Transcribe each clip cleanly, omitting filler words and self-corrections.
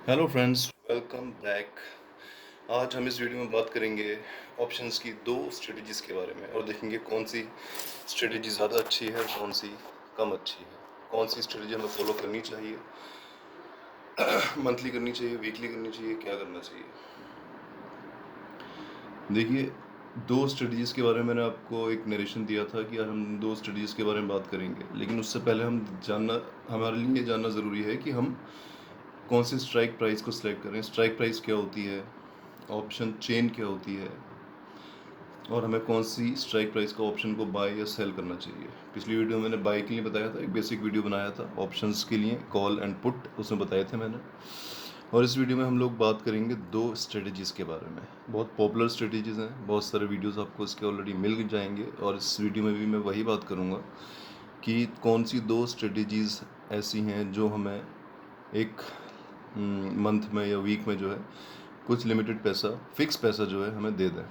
Hello friends, welcome back. आज हम इस वीडियो में बात करेंगे ऑप्शंस की दो स्ट्रेटजीज़ के बारे में और देखेंगे कौन सी स्ट्रेटजी ज़्यादा अच्छी है और कौन सी कम अच्छी है। कौन सी स्ट्रेटजी हमें फॉलो करनी चाहिए, मंथली करनी चाहिए, वीकली करनी चाहिए, क्या करना चाहिए। देखिए, दो स्ट्रेटजीज़ के बारे में मैंने आपको एक नरेशन दिया था कि आज हम दो स्ट्रेटजीज़ के बारे में बात करेंगे, लेकिन उससे पहले हमारे लिए ये जानना ज़रूरी है कि हम कौन से स्ट्राइक प्राइस को सिलेक्ट करें। स्ट्राइक प्राइस क्या होती है, ऑप्शन चेन क्या होती है, और हमें कौन सी स्ट्राइक प्राइस का ऑप्शन को बाय या सेल करना चाहिए। पिछली वीडियो में मैंने बाय के लिए बताया था, एक बेसिक वीडियो बनाया था ऑप्शंस के लिए, कॉल एंड पुट, उसमें बताए थे मैंने। और इस वीडियो में हम लोग बात करेंगे दो स्ट्रेटजीज़ के बारे में। बहुत पॉपुलर स्ट्रेटजीज़ हैं, बहुत सारे वीडियोस आपको इसके ऑलरेडी मिल जाएंगे, और इस वीडियो में भी मैं वही बात करूँगा कि कौन सी दो स्ट्रेटजीज़ ऐसी हैं जो हमें एक मंथ में या वीक में जो है कुछ लिमिटेड पैसा, फिक्स पैसा जो है हमें दे दें।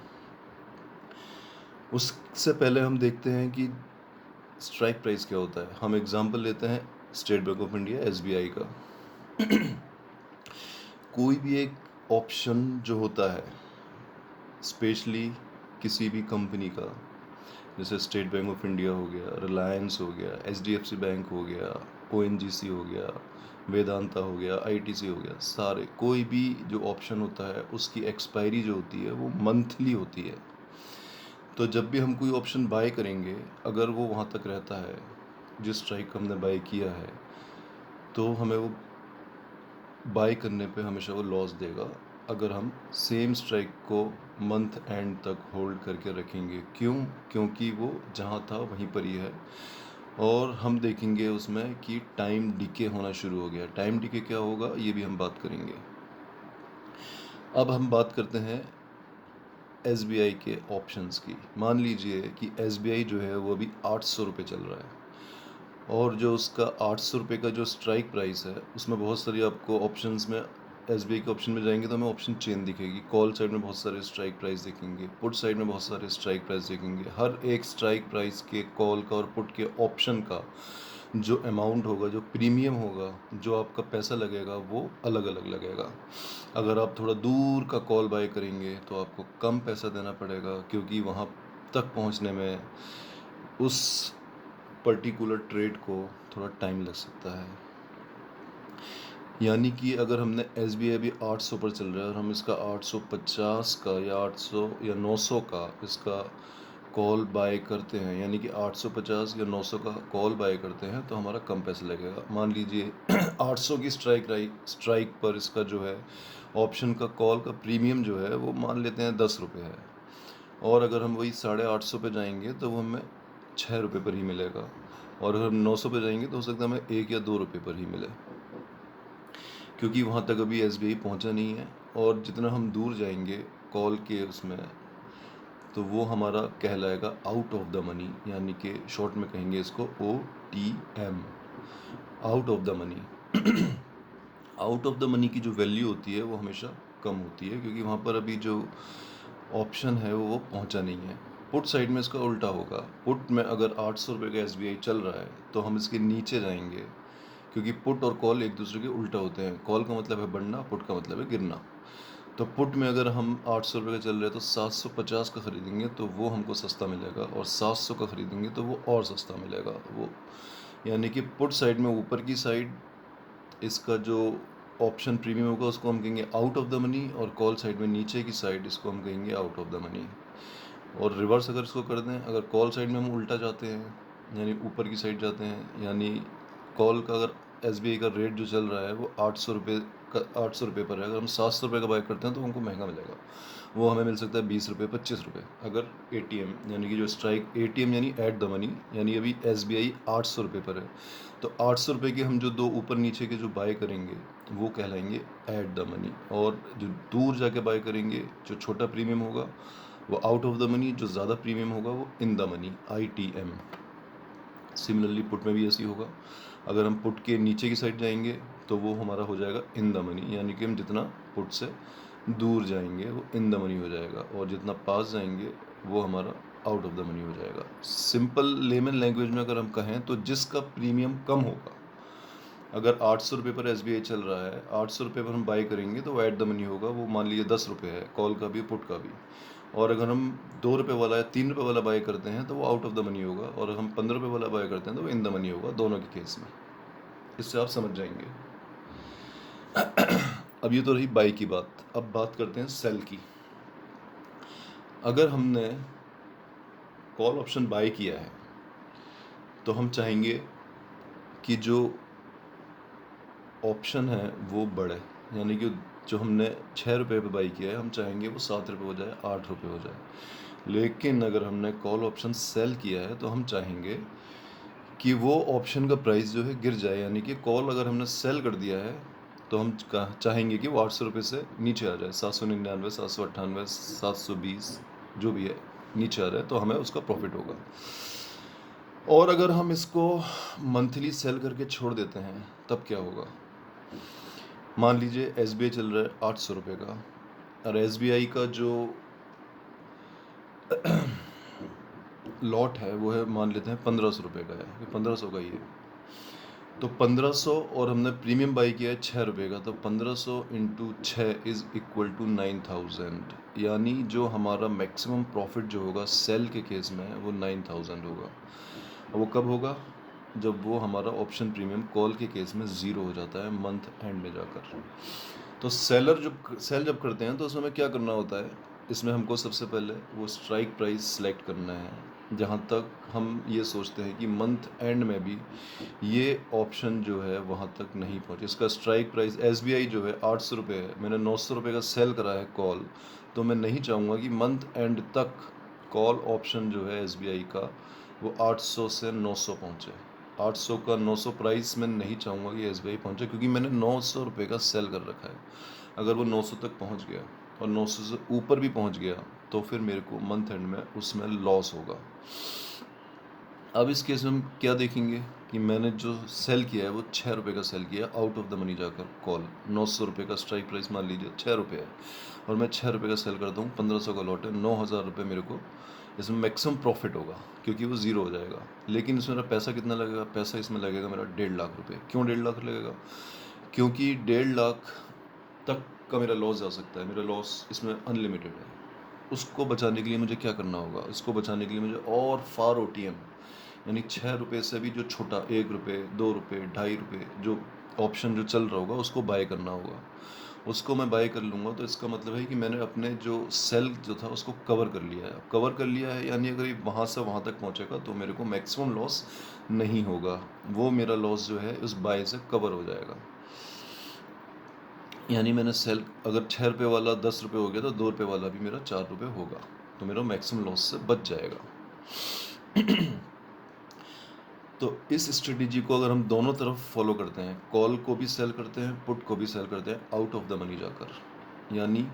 उससे पहले हम देखते हैं कि स्ट्राइक प्राइस क्या होता है। हम एग्जांपल लेते हैं state bank of India SBI का। कोई भी एक ऑप्शन जो होता है, स्पेशली किसी भी कंपनी का, जैसे स्टेट बैंक ऑफ इंडिया हो गया, रिलायंस हो गया, एचडीएफसी बैंक हो गया, ओएनजीसी हो गया, वेदांता हो गया, आईटीसी हो गया, सारे कोई भी जो ऑप्शन होता है उसकी एक्सपायरी जो होती है वो मंथली होती है। तो जब भी हम कोई ऑप्शन बाय करेंगे, अगर वो वहाँ तक रहता है जिस स्ट्राइक हमने बाय किया है, तो हमें वो बाय करने पे हमेशा वो लॉस देगा अगर हम सेम स्ट्राइक को मंथ एंड तक होल्ड करके रखेंगे। क्यों? क्योंकि वो जहाँ था वहीं पर ही है। और हम देखेंगे उसमें कि टाइम डिके होना शुरू हो गया। टाइम डिके क्या होगा ये भी हम बात करेंगे। अब हम बात करते हैं एसबीआई के ऑप्शंस की। मान लीजिए कि एसबीआई जो है वो अभी 800 रुपये चल रहा है, और जो उसका 800 रुपये का जो स्ट्राइक प्राइस है उसमें बहुत सारी आपको ऑप्शंस में, एसबीआई के ऑप्शन में जाएंगे तो हमें ऑप्शन चेन दिखेगी। कॉल साइड में बहुत सारे स्ट्राइक प्राइस दिखेंगे, पुट साइड में बहुत सारे स्ट्राइक प्राइस दिखेंगे। हर एक स्ट्राइक प्राइस के, कॉल का और पुट के ऑप्शन का जो अमाउंट होगा, जो प्रीमियम होगा, जो आपका पैसा लगेगा वो अलग अलग लगेगा। अगर आप थोड़ा दूर का कॉल बाय करेंगे तो आपको कम पैसा देना पड़ेगा, क्योंकि वहाँ तक पहुँचने में उस पर्टिकुलर ट्रेड को थोड़ा टाइम लग सकता है। यानी कि अगर हमने एस बी आई अभी 800 पर चल रहा है और हम इसका 850 का या 800 या 900 का इसका कॉल बाय करते हैं, यानी कि 850 या 900 का कॉल बाय करते हैं, तो हमारा कम पैसा लगेगा। मान लीजिए 800 की स्ट्राइक पर इसका जो है ऑप्शन का कॉल का प्रीमियम जो है वो मान लेते हैं 10 रुपये है, और अगर हम वही 850 पे जाएंगे तो वो हमें 6 रुपये पर ही मिलेगा, और अगर हम 900 पे जाएंगे तो हो सकता है हमें 1 या 2 रुपये पर ही मिले, क्योंकि वहाँ तक अभी एसबीआई पहुँचा नहीं है। और जितना हम दूर जाएंगे कॉल के उसमें, तो वो हमारा कहलाएगा आउट ऑफ द मनी, यानी कि शॉर्ट में कहेंगे इसको OTM, out of the money. Out of the money की जो वैल्यू होती है वो हमेशा कम होती है, क्योंकि वहाँ पर अभी जो ऑप्शन है वो पहुँचा नहीं है। पुट साइड में इसका उल्टा होगा। पुट में अगर 800 रुपये का एसबीआई चल रहा है तो हम इसके नीचे जाएंगे, क्योंकि पुट और कॉल एक दूसरे के उल्टा होते हैं। कॉल का मतलब है बढ़ना, पुट का मतलब है गिरना। तो पुट में अगर हम 800 रुपये का चल रहे हैं तो 750 का ख़रीदेंगे तो वो हमको सस्ता मिलेगा, और 700 का ख़रीदेंगे तो वो और सस्ता मिलेगा। वो यानी कि पुट साइड में ऊपर की साइड इसका जो ऑप्शन प्रीमियम होगा उसको हम कहेंगे आउट ऑफ द मनी, और कॉल साइड में नीचे की साइड इसको हम कहेंगे आउट ऑफ द मनी। और रिवर्स अगर इसको कर दें, अगर कॉल साइड में हम उल्टा जाते हैं, यानी ऊपर की साइड जाते हैं, यानी कॉल का अगर एसबीआई का रेट जो चल रहा है वो 800 रुपये पर है, अगर हम 700 रुपये का बाय करते हैं तो हमको महंगा मिलेगा। वो हमें मिल सकता है 20 रुपये, 25 रुपये। अगर एटीएम यानी कि जो स्ट्राइक, एटीएम यानी एट द मनी, यानी अभी एसबीआई 800 रुपये पर है, तो 800 रुपये के हम जो दो ऊपर नीचे के जो बाय करेंगे वो कहलाएंगे एट द मनी, और जो दूर जाके बाय करेंगे जो छोटा प्रीमियम होगा वो आउट ऑफ द मनी, जो ज़्यादा प्रीमियम होगा वो in the money, ITM। Similarly put में भी ऐसी होगा। अगर हम पुट के नीचे की साइड जाएंगे तो वो हमारा हो जाएगा इन द मनी, यानी कि हम जितना पुट से दूर जाएंगे वो इन द मनी हो जाएगा, और जितना पास जाएंगे वो हमारा आउट ऑफ द मनी हो जाएगा। सिंपल लेमन लैंग्वेज में अगर हम कहें तो जिसका प्रीमियम कम होगा अगर 800 रुपये पर SBI चल रहा है, 800 रुपये पर हम बाई करेंगे तो वो एट द मनी होगा, वो मान लीजिए 10 रुपये है, कॉल का भी पुट का भी। और अगर हम 2 रुपये वाला या 3 रुपये वाला बाई करते हैं तो वो आउट ऑफ द मनी होगा, और अगर हम 15 रुपये वाला बाई करते हैं तो वो इन द मनी होगा, दोनों के केस में। इससे आप समझ जाएंगे। अब ये तो रही बाई की बात। अब बात करते हैं सेल की। अगर हमने कॉल ऑप्शन बाई किया है तो हम चाहेंगे कि जो ऑप्शन है वो बढ़े, यानी कि जो हमने 6 रुपये पे बाई किया है हम चाहेंगे वो 7 रुपये हो जाए, 8 रुपये हो जाए। लेकिन अगर हमने कॉल ऑप्शन सेल किया है तो हम चाहेंगे कि वो ऑप्शन का प्राइस जो है गिर जाए, यानी कि कॉल अगर हमने सेल कर दिया है तो हम चाहेंगे कि वो 800 रुपये से नीचे आ जाए, 799, 798, 720 जो भी है नीचे आ जाए, तो हमें उसका प्रॉफिट होगा। और अगर हम इसको मंथली सेल करके छोड़ देते हैं तब क्या होगा? मान लीजिए SBI चल रहा है 800 रुपये का, और SBI का जो लॉट है वो है, मान लेते हैं 1500 रुपये का है, 1500 का ही है। तो 1500 और हमने प्रीमियम बाई किया है 6 रुपये का, तो 1500 इंटू 6 इज़ इक्वल टू 9000, यानी जो हमारा मैक्सिमम प्रॉफिट जो होगा सेल के केस में वो 9000 होगा। और वो कब होगा? जब वो हमारा ऑप्शन प्रीमियम कॉल के केस में ज़ीरो हो जाता है मंथ एंड में जाकर। तो सेल जब करते हैं तो उसमें हमें क्या करना होता है? इसमें हमको सबसे पहले वो स्ट्राइक प्राइस सेलेक्ट करना है, जहाँ तक हम ये सोचते हैं कि मंथ एंड में भी ये ऑप्शन जो है वहाँ तक नहीं पहुँचे। इसका स्ट्राइक प्राइस SBI जो है 800 रुपये है, मैंने 900 रुपये का सेल करा है कॉल, तो मैं नहीं चाहूँगा कि मंथ एंड तक कॉल ऑप्शन जो है SBI का वो 800 से 900 पहुँचे। 800 का 900 प्राइस मैं नहीं चाहूँगा कि SBI पहुँचे, क्योंकि मैंने 900 रुपये का सेल कर रखा है। अगर वो 900 तक पहुँच गया और 900 से ऊपर भी पहुँच गया तो फिर मेरे को मंथ एंड में उसमें लॉस होगा। अब इस केस में हम क्या देखेंगे कि मैंने जो सेल किया है वो 6 रुपये का सेल किया आउट ऑफ द मनी जाकर कॉल। 900 रुपये का स्ट्राइक प्राइस मान लीजिए 6 रुपये है, और मैं 6 रुपये का सेल करता हूँ, 1500 का लॉट है, 9000 रुपये मेरे को इसमें मैक्सिमम प्रॉफिट होगा, क्योंकि वो ज़ीरो हो जाएगा। लेकिन इसमें मेरा पैसा कितना लगेगा? पैसा इसमें लगेगा मेरा 1.5 लाख रुपये। क्यों 1.5 लाख लगेगा? क्योंकि 1.5 लाख तक का मेरा लॉस जा सकता है, मेरा लॉस इसमें अनलिमिटेड है। उसको बचाने के लिए मुझे क्या करना होगा? इसको बचाने के लिए मुझे और फार OTM, यानी 6 रुपये से भी जो छोटा 1 रुपये, 2 रुपये, 2.5 रुपये जो ऑप्शन जो चल रहा होगा उसको बाय करना होगा। उसको मैं बाय कर लूँगा तो इसका मतलब है कि मैंने अपने जो सेल जो था उसको कवर कर लिया है। कवर कर लिया है यानी अगर ये वहाँ से वहाँ तक पहुँचेगा तो मेरे को मैक्सिमम लॉस नहीं होगा, वो मेरा लॉस जो है उस बाय से कवर हो जाएगा। यानी मैंने सेल अगर 6 रुपये वाला 10 रुपये हो गया तो 2 रुपये वाला भी मेरा 4 रुपये होगा, तो मेरा मैक्सिमम लॉस से बच जाएगा। तो इस स्ट्रेटेजी को अगर हम दोनों तरफ फॉलो करते हैं, कॉल को भी सेल करते हैं, पुट को भी सेल करते हैं आउट ऑफ द मनी जाकर, यानी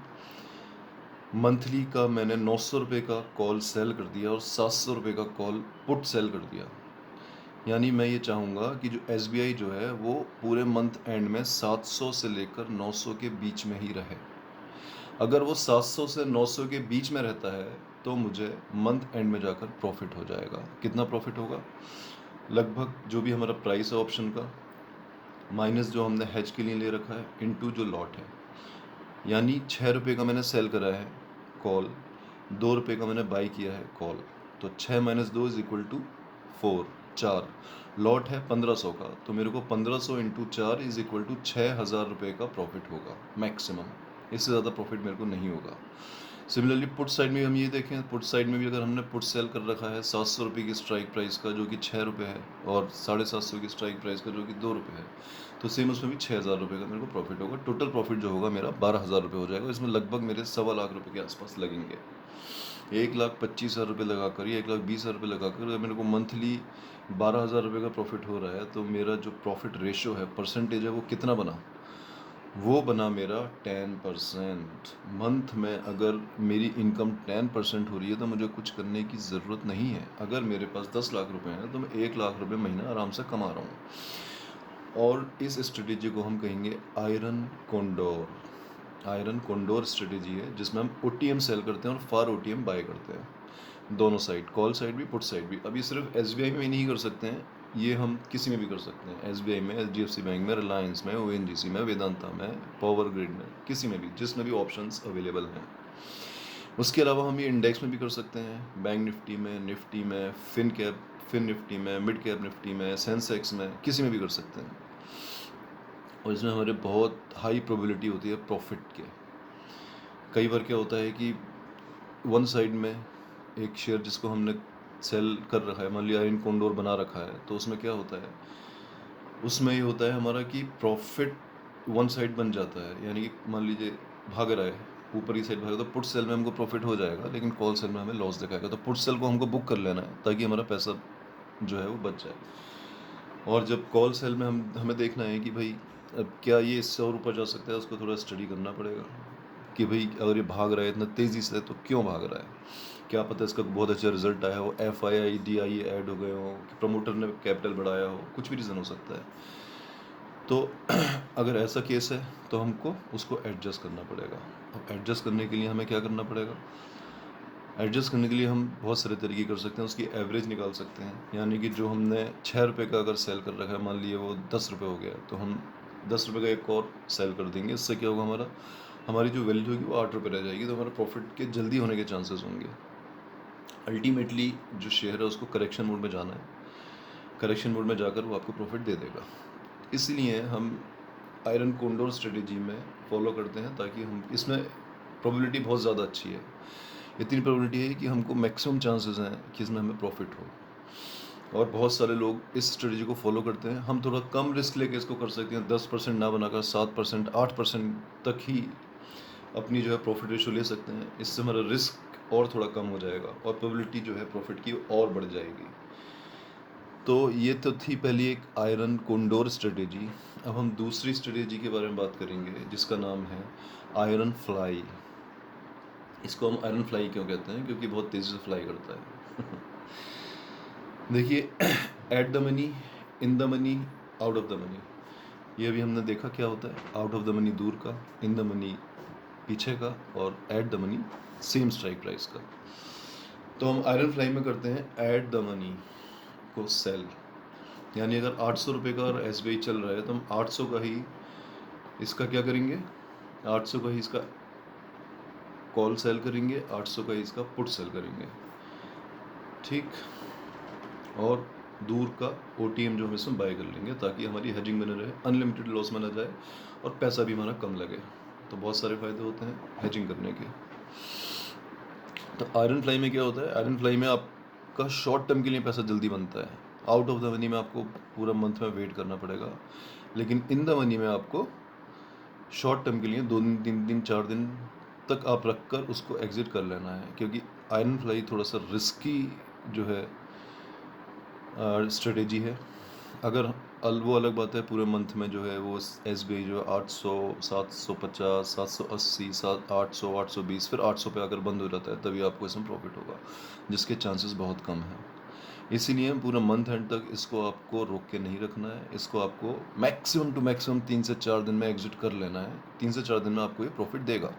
मंथली का मैंने 900 रुपये का कॉल सेल कर दिया और 700 रुपये का कॉल पुट सेल कर दिया, यानी मैं ये चाहूँगा कि जो SBI जो है वो पूरे मंथ एंड में 700 से लेकर 900 के बीच में ही रहे। अगर वो 700 से 900 के बीच में रहता है तो मुझे मंथ एंड में जाकर प्रॉफिट हो जाएगा। कितना प्रॉफिट होगा? लगभग जो भी हमारा प्राइस है ऑप्शन का माइनस जो हमने हेज के लिए ले रखा है इनटू जो लॉट है, यानी 6 रुपये का मैंने सेल करा है कॉल, 2 रुपये का मैंने बाई किया है कॉल, तो 6 minus 2 is equal to 4, 4 lot है 1500 का, तो मेरे को 1500 इंटू 4 इज इक्वल टू 6000 रुपये का प्रॉफिट होगा मैक्सिमम। इससे ज़्यादा प्रॉफिट मेरे को नहीं होगा। सिमिलरली पुट साइड में हम ये देखें, पुट साइड में भी अगर हमने पुट सेल कर रखा है 700 रुपये की स्ट्राइक प्राइस का जो कि 6 रुपये है, और 750 की स्ट्राइक प्राइस का जो कि 2 रुपये है, तो सेम उसमें भी 6000 रुपये का मेरे को प्रॉफिट होगा। टोटल प्रॉफिट जो होगा मेरा 12000 रुपये हो जाएगा। इसमें लगभग मेरे 1.25 लाख रुपये के आसपास लगेंगे। 1,25,000 रुपये लगाकर या 1,20,000 रुपये लगाकर अगर मेरे को मंथली 12,000 रुपये का प्रॉफिट हो रहा है तो मेरा जो प्रॉफिट रेशो है, परसेंटेज है, वो कितना बना? वो बना मेरा 10%। मंथ में अगर मेरी इनकम 10% हो रही है तो मुझे कुछ करने की ज़रूरत नहीं है। अगर मेरे पास 10 लाख रुपए हैं तो मैं 1 लाख रुपए महीना आराम से कमा रहा हूँ। और इस स्ट्रेटेजी को हम कहेंगे iron Condor. Iron Condor strategy है जिसमें हम OTM सेल करते हैं और फार OTM बाय करते हैं, दोनों साइड, कॉल साइड भी पुट साइड भी। अभी सिर्फ SBI में नहीं कर सकते हैं, ये हम किसी में भी कर सकते हैं, एसबीआई में, एचडीएफसी बैंक में, रिलायंस में, ओएनजीसी में, वेदांता में, पावर ग्रिड में, किसी में भी, जिसमें भी ऑप्शंस अवेलेबल हैं। उसके अलावा हम ये इंडेक्स में भी कर सकते हैं, बैंक निफ्टी में, फिन निफ्टी में, मिड कैप निफ्टी में, सेंसेक्स में, किसी में भी कर सकते हैं। और इसमें हमारे बहुत हाई प्रोबेबिलिटी होती है प्रॉफिट के। कई बार क्या होता है कि वन साइड में एक शेयर जिसको हमने सेल कर रखा है, मान लिया इन कोंडोर बना रखा है, तो उसमें क्या होता है, उसमें ये होता है हमारा कि प्रॉफिट वन साइड बन जाता है, यानी कि मान लीजिए भाग रहा है, ऊपर की साइड भागेगा तो पुट सेल में हमको प्रॉफिट हो जाएगा, लेकिन कॉल सेल में हमें लॉस दिखाएगा। तो पुट सेल को हमको बुक कर लेना है ताकि हमारा पैसा जो है वो बच जाए। और जब कॉल सेल में हमें देखना है कि भाई अब क्या ये इससे और ऊपर जा सकता है, उसको थोड़ा स्टडी करना पड़ेगा कि भाई अगर ये भाग रहा है इतना तेज़ी से तो क्यों भाग रहा है, क्या पता इसका बहुत अच्छा रिजल्ट आया हो, FII DI ऐड हो गए हो, कि प्रमोटर ने कैपिटल बढ़ाया हो, कुछ भी रीज़न हो सकता है। तो अगर ऐसा केस है तो हमको उसको एडजस्ट करना पड़ेगा। अब एडजस्ट करने के लिए हमें क्या करना पड़ेगा, एडजस्ट करने के लिए हम बहुत सारे तरीके कर सकते हैं, उसकी एवरेज निकाल सकते हैं। यानी कि जो हमने 6 रुपये का अगर सेल कर रखा है, मान लिए वो 10 रुपये हो गया, तो हम 10 रुपये का एक और सेल कर देंगे। इससे क्या होगा, हमारी जो वैल्यू होगी वो 8 रुपये रह जाएगी, तो हमारा प्रॉफिट के जल्दी होने के चांसेस होंगे। अल्टीमेटली जो शेयर है उसको करेक्शन मोड में जाना है, करेक्शन मोड में जाकर वो आपको प्रॉफिट दे देगा। इसलिए हम आयरन कोंडोर स्ट्रेटेजी में फॉलो करते हैं, ताकि हम इसमें प्रोबेबिलिटी बहुत ज़्यादा अच्छी है। इतनी प्रोबेबिलिटी है कि हमको मैक्सिमम चांसेस हैं कि इसमें हमें प्रॉफिट हो। और बहुत सारे लोग इस स्ट्रेटजी को फॉलो करते हैं। हम थोड़ा कम रिस्क लेके इसको कर सकते हैं, 10% ना बनाकर 7%, 8% तक ही अपनी जो है प्रॉफिट रेशियो ले सकते हैं। इससे हमारा रिस्क और थोड़ा कम हो जाएगा और प्रोबेबिलिटी जो है प्रॉफिट की और बढ़ जाएगी। तो ये तो थी पहली एक आयरन कोंडोर स्ट्रेटेजी। अब हम दूसरी स्ट्रेटेजी के बारे में बात करेंगे, जिसका नाम है आयरन फ्लाई। इसको हम आयरन फ्लाई क्यों कहते हैं, क्योंकि बहुत तेज़ी से फ्लाई करता है। देखिए, at the money, in the money, out of the money, ये अभी हमने देखा क्या होता है। आउट ऑफ द मनी दूर का, इन द मनी पीछे का, और at the money same strike price का। तो हम आयरन फ्लाई में करते हैं एट द मनी को सेल, यानी अगर 800 रुपये का और SBI चल रहा है तो हम 800 का ही इसका क्या करेंगे, 800 का ही इसका कॉल सेल करेंगे, 800 का ही इसका पुट सेल करेंगे, ठीक। और दूर का OTM जो हम इसमें बाय कर लेंगे, ताकि हमारी हेजिंग बने रहे, अनलिमिटेड लॉस में ना जाए और पैसा भी हमारा कम लगे। तो बहुत सारे फ़ायदे होते हैं हेजिंग करने के। तो आयरन फ्लाई में क्या होता है, आयरन फ्लाई में आपका शॉर्ट टर्म के लिए पैसा जल्दी बनता है। आउट ऑफ द मनी में आपको पूरा मंथ में वेट करना पड़ेगा, लेकिन इन द मनी में आपको शॉर्ट टर्म के लिए 2 दिन, 3 दिन, 4 दिन तक आप रख कर उसको एग्ज़िट कर लेना है। क्योंकि आयरन फ्लाई थोड़ा सा रिस्की जो है स्ट्रेटेजी है। अगर वो अलग बात है, पूरे मंथ में जो है वो SBI जो है 800, 750, 780, 800, 820, फिर 800 पे आकर बंद हो जाता है, तभी आपको इसमें प्रॉफिट होगा, जिसके चांसेस बहुत कम हैं। इसीलिए पूरा मंथ एंड तक इसको आपको रोक के नहीं रखना है। इसको आपको मैक्सिमम टू मैक्सिमम 3 से 4 दिन में एग्जिट कर लेना है। 3 से 4 दिन में आपको ये प्रॉफिट देगा।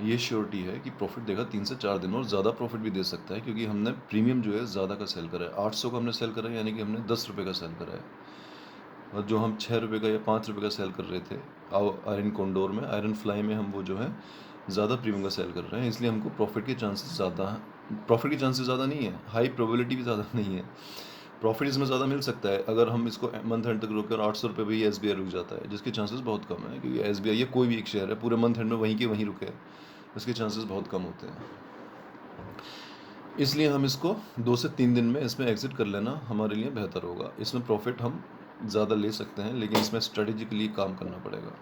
ये श्योरिटी है कि प्रॉफिट देगा 3 से 4 दिन, और ज़्यादा प्रॉफिट भी दे सकता है, क्योंकि हमने प्रीमियम जो है ज़्यादा का सेल करा है। 800 का हमने सेल करा है, यानी कि हमने 10 रुपये का सेल करा है। और जो हम 6 रुपये का या 5 रुपये का सेल कर रहे थे आयरन कोंडोर में, आयरन फ्लाई में हम वो जो है ज़्यादा प्रीमियम का सेल कर रहे हैं। इसलिए हमको प्रॉफिट के चांसेस ज़्यादा नहीं है, हाई प्रोबेबिलिटी भी ज़्यादा नहीं है। प्रॉफिट इसमें ज़्यादा मिल सकता है अगर हम इसको मंथ एंड तक रोकें और 800 रुपये भी SBI रुक जाता है, जिसके चांसेस बहुत कम है, क्योंकि SBI या कोई भी एक शेयर है पूरे मंथ एंड में वहीं के वहीं रुके, उसके चांसेस बहुत कम होते हैं। इसलिए हम इसको 2 से 3 दिन में इसमें एग्जिट कर लेना हमारे लिए बेहतर होगा। इसमें प्रॉफिट हम ज़्यादा ले सकते हैं, लेकिन इसमें स्ट्रेटेजिकली काम करना पड़ेगा।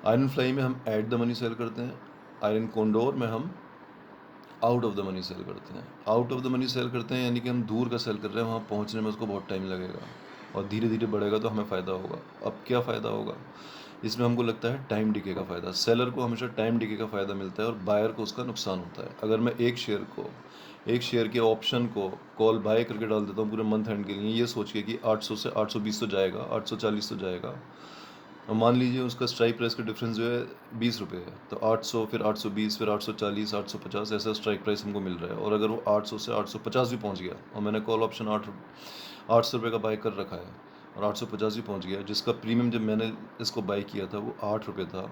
आयरन फ्लाई में हम एट द मनी सेल करते हैं, आयरन कोंडोर में हम out of the money sell करते हैं। Out of the money sell करते हैं यानी कि हम दूर का सेल कर रहे हैं, वहाँ पहुँचने में उसको बहुत टाइम लगेगा और धीरे धीरे बढ़ेगा तो हमें फ़ायदा होगा। अब क्या फ़ायदा होगा, इसमें हमको लगता है टाइम डिके का फ़ायदा। सेलर को हमेशा टाइम डिके का फ़ायदा मिलता है और बायर को उसका नुकसान होता है। अगर मैं एक शेयर के ऑप्शन को कॉल बाय करके डाल देता हूँ पूरे मंथ एंड के लिए, ये सोच के कि 800 से 820 तो जाएगा, 840 तो जाएगा, और मान लीजिए उसका स्ट्राइक प्राइस का डिफरेंस जो है 20 रुपये है, तो 800, फिर 820, फिर 840, 850 ऐसा स्ट्राइक प्राइस हमको मिल रहा है। और अगर वो 800 से 850 भी पहुंच गया और मैंने कॉल ऑप्शन ₹800 का बाय कर रखा है और 850 ही पहुंच गया, जिसका प्रीमियम जब मैंने इसको बाय किया था वो ₹8 था,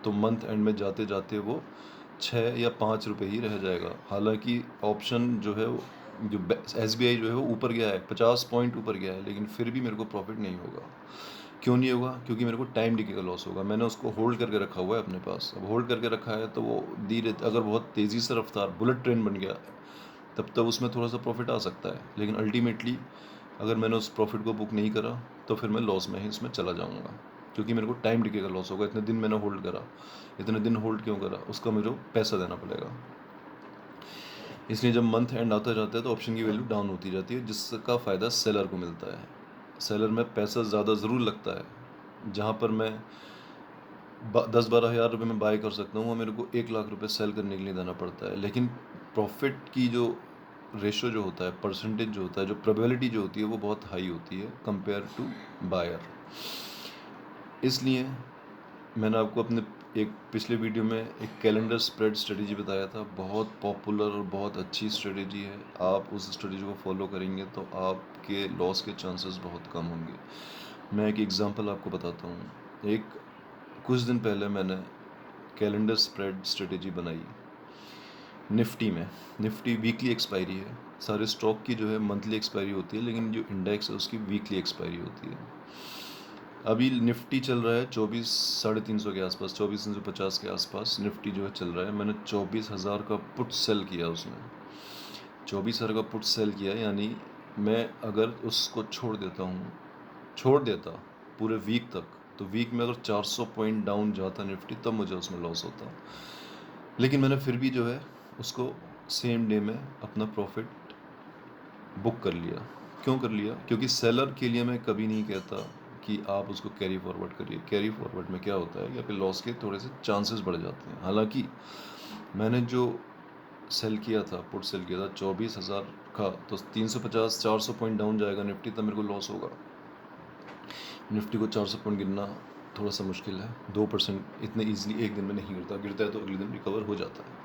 तो मंथ एंड में जाते जाते वो 6 या 5 रुपये ही रह जाएगा। हालांकि ऑप्शन जो है वो जो SBI जो है वो ऊपर गया है, 50 पॉइंट ऊपर गया है, लेकिन फिर भी मेरे को प्रॉफिट नहीं होगा। क्यों नहीं होगा? क्योंकि मेरे को टाइम डिके का लॉस होगा। मैंने उसको होल्ड करके रखा हुआ है अपने पास। अब होल्ड करके रखा है तो वो धीरे, अगर बहुत तेज़ी से रफ्तार बुलेट ट्रेन बन गया तब तक उसमें थोड़ा सा प्रॉफिट आ सकता है, लेकिन अल्टीमेटली अगर मैंने उस प्रॉफिट को बुक नहीं करा तो फिर मैं लॉस में ही इसमें चला जाऊँगा, क्योंकि मेरे को टाइम डिके का लॉस होगा। इतने दिन मैंने होल्ड करा, इतने दिन होल्ड क्यों करा, उसका मुझे पैसा देना पड़ेगा। इसलिए जब मंथ एंड आता जाता है तो ऑप्शन की वैल्यू डाउन होती जाती है, जिसका फ़ायदा सेलर को मिलता है। सेलर में पैसा ज़्यादा ज़रूर लगता है। जहाँ पर मैं 10-12 हज़ार रुपये में बाय कर सकता हूँ, वो मेरे को 1 लाख रुपए सेल करने के लिए देना पड़ता है। लेकिन प्रॉफिट की जो रेशो जो होता है, परसेंटेज जो होता है, जो प्रोबेबिलिटी जो होती है, वो बहुत हाई होती है कंपेयर टू बायर। इसलिए मैंने आपको अपने एक पिछले वीडियो में एक कैलेंडर स्प्रेड स्ट्रेटेजी बताया था। बहुत पॉपुलर और बहुत अच्छी स्ट्रेटेजी है। आप उस स्ट्रेटेजी को फॉलो करेंगे तो आपके लॉस के चांसेस बहुत कम होंगे। मैं एक एग्जांपल आपको बताता हूँ। कुछ दिन पहले मैंने कैलेंडर स्प्रेड स्ट्रेटेजी बनाई निफ्टी में। निफ्टी वीकली एक्सपायरी है, सारे स्टॉक की जो है मंथली एक्सपायरी होती है, लेकिन जो इंडेक्स है उसकी वीकली एक्सपायरी होती है। अभी निफ्टी चल रहा है 24,350 के आसपास, 24,350 के आसपास निफ्टी जो है चल रहा है। मैंने 24,000 का पुट सेल किया उसमें, 24,000 का पुट सेल किया, यानी मैं अगर उसको छोड़ देता पूरे वीक तक, तो वीक में अगर 400 पॉइंट डाउन जाता निफ्टी तब मुझे उसमें लॉस होता। लेकिन मैंने फिर भी जो है उसको सेम डे में अपना प्रॉफिट बुक कर लिया। क्यों कर लिया? क्योंकि सेलर के लिए मैं कभी नहीं कहता कि आप उसको कैरी फॉरवर्ड करिए। कैरी फॉरवर्ड में क्या होता है कि आपके लॉस के थोड़े से चांसेस बढ़ जाते हैं। हालांकि मैंने जो सेल किया था, पुट सेल किया था 24,000 का, तो 350-400 पॉइंट डाउन जाएगा निफ्टी, तब मेरे को लॉस होगा। निफ्टी को 400 पॉइंट गिरना थोड़ा सा मुश्किल है, 2% इतने ईजिली एक दिन में नहीं गिरता। गिरता है तो अगले दिन रिकवर हो जाता है।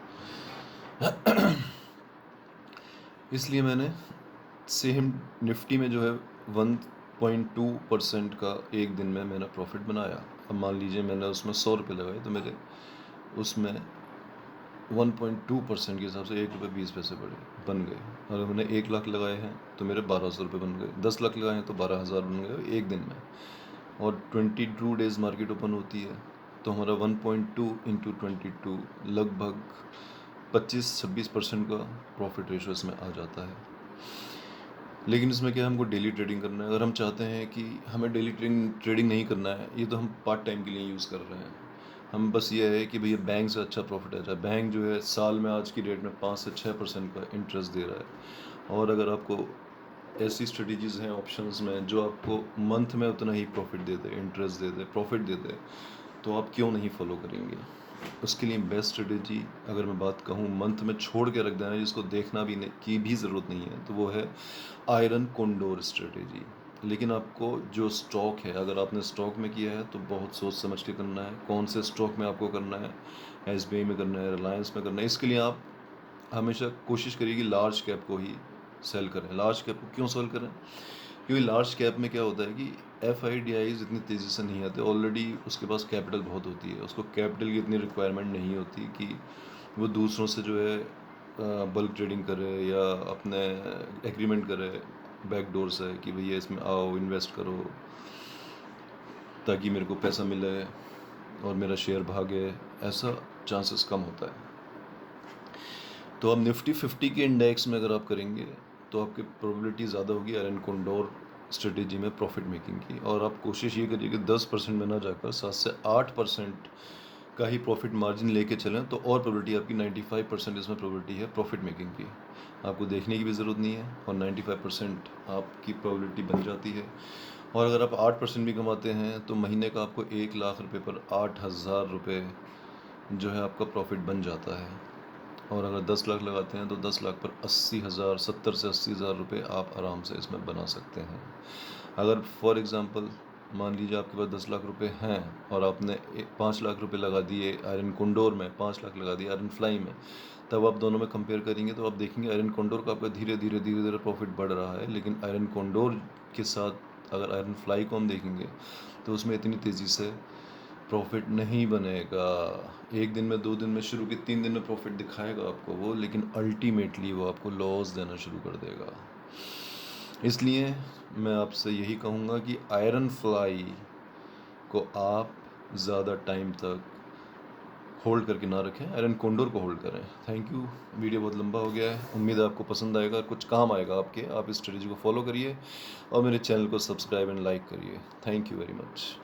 इसलिए मैंने सेम निफ्टी में जो है 1.2% का एक दिन में मैंने प्रॉफिट बनाया। अब मान लीजिए मैंने उसमें 100 रुपये लगाए, तो मेरे उसमें 1.2% के हिसाब से ₹1.20 बन गए। अगर मैंने 1 लाख लगाए हैं तो मेरे 1,200 रुपये बन गए। 10 लाख लगाए हैं तो 12,000 बन गए एक दिन में। और 22 डेज़ मार्केट ओपन होती है, तो हमारा 1.2 इंटू 22 लगभग 25-26% का प्रॉफिट रेशो इसमें आ जाता है। लेकिन इसमें क्या है, हमको डेली ट्रेडिंग करना है। अगर हम चाहते हैं कि हमें डेली ट्रेडिंग नहीं करना है, ये तो हम पार्ट टाइम के लिए यूज़ कर रहे हैं। हम बस ये है कि भैया बैंक से अच्छा प्रॉफिट आ जाए। बैंक जो है साल में आज की डेट में 5 से 6% का इंटरेस्ट दे रहा है। और अगर आपको ऐसी स्ट्रेटजीज़ हैं ऑप्शंस में जो आपको मंथ में उतना ही प्रॉफिट दे दे, इंटरेस्ट दे दे, प्रॉफिट दे दे, तो आप क्यों नहीं फॉलो करेंगे? उसके लिए बेस्ट स्ट्रेटेजी अगर मैं बात कहूँ मंथ में छोड़ के रख देना, जिसको देखना भी नहीं की भी ज़रूरत नहीं है, तो वो है आयरन कोंडोर स्ट्रेटेजी। लेकिन आपको जो स्टॉक है, अगर आपने स्टॉक में किया है तो बहुत सोच समझ के करना है। कौन से स्टॉक में आपको करना है, SBI में करना है, रिलायंस में करना है। इसके लिए आप हमेशा कोशिश करिए कि लार्ज कैप को ही सेल करें। लार्ज कैप को क्यों सेल करें? क्योंकि लार्ज कैप में क्या होता है कि FIDIs इतनी तेज़ी से नहीं आते। ऑलरेडी उसके पास कैपिटल बहुत होती है, उसको कैपिटल की इतनी रिक्वायरमेंट नहीं होती कि वो दूसरों से जो है बल्क ट्रेडिंग करे या अपने एग्रीमेंट करे बैकडोर से कि भैया इसमें आओ इन्वेस्ट करो ताकि मेरे को पैसा मिले और मेरा शेयर भागे। ऐसा चांसेस कम होता है। तो अब निफ्टी 50 के इंडेक्स में अगर आप करेंगे तो आपकी प्रोबेबिलिटी ज़्यादा होगी आयरन कोंडोर स्ट्रेटेजी में प्रॉफिट मेकिंग की। और आप कोशिश ये करिए कि 10% में ना जाकर 7 से 8% का ही प्रॉफिट मार्जिन लेके चलें, तो और प्रोबेबिलिटी आपकी 95% इसमें प्रोबेबिलिटी है प्रॉफिट मेकिंग की। आपको देखने की भी ज़रूरत नहीं है और 95% आपकी प्रोबेबिलिटी बन जाती है। और अगर आप 8% भी कमाते हैं तो महीने का आपको 1 लाख रुपये पर 8,000 रुपये जो है आपका प्रॉफिट बन जाता है। और अगर 10 लाख लगाते हैं तो 10 लाख पर 80,000, 70 से 80,000 रुपये आप आराम से इसमें बना सकते हैं। अगर फॉर एग्ज़ाम्पल मान लीजिए आपके पास 10 लाख रुपए हैं और आपने 5 लाख रुपए लगा दिए आयरन कोंडोर में, 5 लाख लगा दिए आयरन फ्लाई में, तब आप दोनों में कंपेयर करेंगे तो आप देखेंगे आयरन कोंडोर का आपका धीरे धीरे प्रॉफिट बढ़ रहा है, लेकिन आयरन कोंडोर के साथ अगर आयरन फ्लाई को हम देखेंगे तो उसमें इतनी तेज़ी से प्रॉफिट नहीं बनेगा। 1 दिन में, 2 दिन में, शुरू के 3 दिन में प्रॉफिट दिखाएगा आपको वो, लेकिन अल्टीमेटली वो आपको लॉस देना शुरू कर देगा। इसलिए मैं आपसे यही कहूँगा कि आयरन फ्लाई को आप ज़्यादा टाइम तक होल्ड करके ना रखें, आयरन कोंडोर को होल्ड करें। Thank you. वीडियो बहुत लंबा हो गया है, उम्मीद है आपको पसंद आएगा, कुछ काम आएगा आपके। आप इस स्ट्रेटजी को फॉलो करिए और मेरे चैनल को सब्सक्राइब एंड लाइक करिए। Thank you very much.